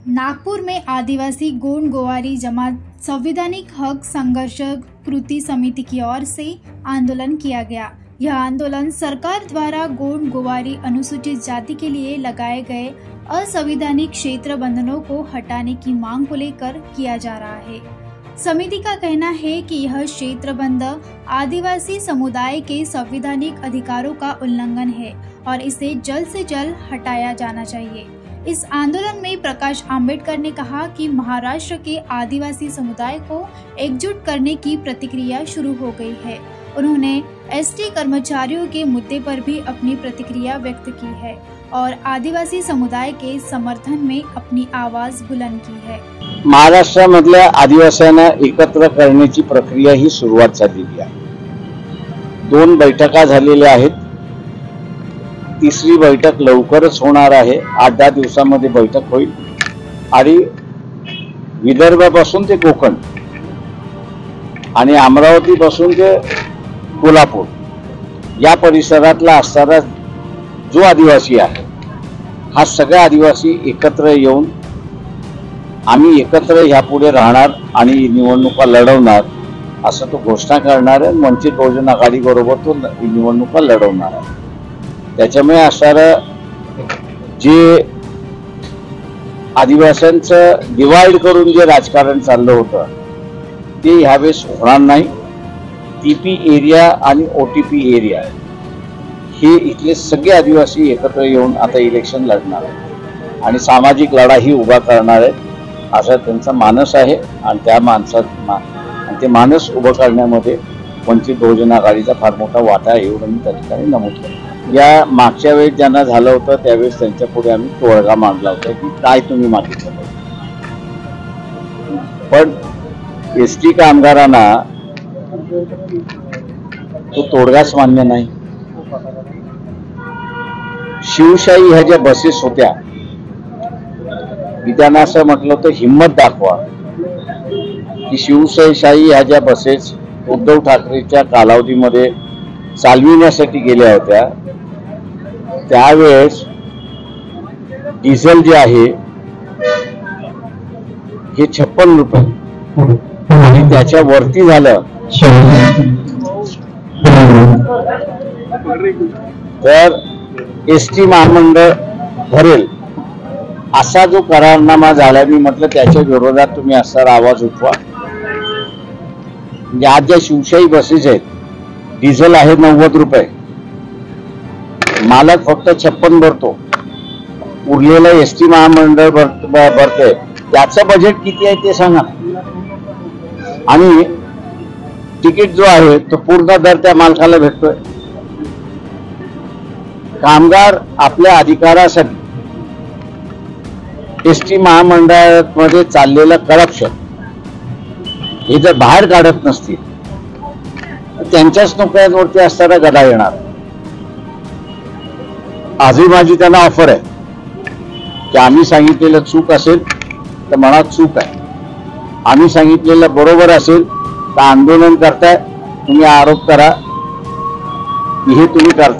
नागपुर में आदिवासी गोंड गोवारी जमात संवैधानिक हक संघर्ष कृति समिति की ओर से आंदोलन किया गया। यह आंदोलन सरकार द्वारा गोंड गोवारी अनुसूचित जाति के लिए लगाए गए असंवैधानिक क्षेत्र बंधनों को हटाने की मांग को लेकर किया जा रहा है। समिति का कहना है कि यह क्षेत्र बंध आदिवासी समुदाय के संवैधानिक अधिकारों का उल्लंघन है और इसे जल्द से जल्द हटाया जाना चाहिए। इस आंदोलन में प्रकाश आंबेडकर ने कहा कि महाराष्ट्र के आदिवासी समुदाय को एकजुट करने की प्रतिक्रिया शुरू हो गई है। उन्होंने एसटी कर्मचारियों के मुद्दे पर भी अपनी प्रतिक्रिया व्यक्त की है और आदिवासी समुदाय के समर्थन में अपनी आवाज बुलंद की है। महाराष्ट्रामधल्या आदिवासींना एकत्र करण्याची प्रक्रिया ही सुरुवात झालेली आहे। 2 बैठका झालेल्या आहेत। तिसरी बैठक लवकरच होणार आहे। 8-10 दिवसांमध्ये बैठक होईल आणि विदर्भापासून ते कोकण आणि अमरावतीपासून ते कोल्हापूर या परिसरातला असणारा जो आदिवासी आहे हा सगळा आदिवासी एकत्र येऊन आम्ही एकत्र यापुढे राहणार आणि निवडणुका लढवणार असं तो घोषणा करणार आहे। वंचित बहुजन आघाडी बरोबर तो निवडणुका लढवणार आहे। त्याच्यामुळे असणारं जे आदिवासींचं डिवाइड करून जे राजकारण चाललं होतं ते यावेळेस होणार नाही। टीपी एरिया आणि ओटीपी एरिया हे इथले सगळे आदिवासी एकत्र येऊन आता इलेक्शन लढणार आहे आणि सामाजिक लढाई उभा करणार आहेत असा त्यांचा मानस आहे आणि त्या मानसात ते मानस उभं करण्यामध्ये वंचित बहुजन आघाडीचा फार मोठा वाटा आहे एवढं मी त्या ठिकाणी नमूद करतो। या मागच्या वेळेस ज्यांना झालं होतं त्यावेळेस त्यांच्या पुढे आम्ही तोडगा मांडला होता की काय तुम्ही मागितलं पण एसटी कामगारांना तो तोडगाच मान्य नाही। शिवशाही ह्या ज्या बसेस होत्या मी त्यांना असं म्हटलं होतं हिम्मत दाखवा की शिवशाही ह्या ज्या बसेस उद्धव ठाकरेच्या कालावधीमध्ये चालविण्यासाठी गेल्या होत्या त्यावेळेस डिझेल जे आहे हे 56 रुपये आणि त्याच्या वरती झालं तर एसटी महामंडळ भरेल असा जो करारनामा झाला। मी म्हटलं त्याच्या विरोधात तुम्ही असा आवाज उठवा। म्हणजे आज ज्या शिवशाही बसेस आहेत डिझेल आहे 90 रुपये, मालक फक्त 56 भरतो, उरलेला एसटी महामंडळ भरते, त्याचं बजेट किती आहे ते सांगा आणि तिकीट जो आहे तो पूर्ण दर त्या मालकाला भेटतोय। कामगार आपल्या अधिकारासाठी एसटी महामंडळामध्ये चाललेलं करप्शन हे जर बाहेर काढत नसतील त्यांच्याच नोकऱ्यांवरती असताना गदा येणार। आजही माझी त्यांना ऑफर आहे की आम्ही सांगितलेलं चूक असेल तर मनात चूक आहे, आम्ही सांगितलेलं बरोबर असेल तर आंदोलन करताय, तुम्ही आरोप करा की हे तुम्ही करताय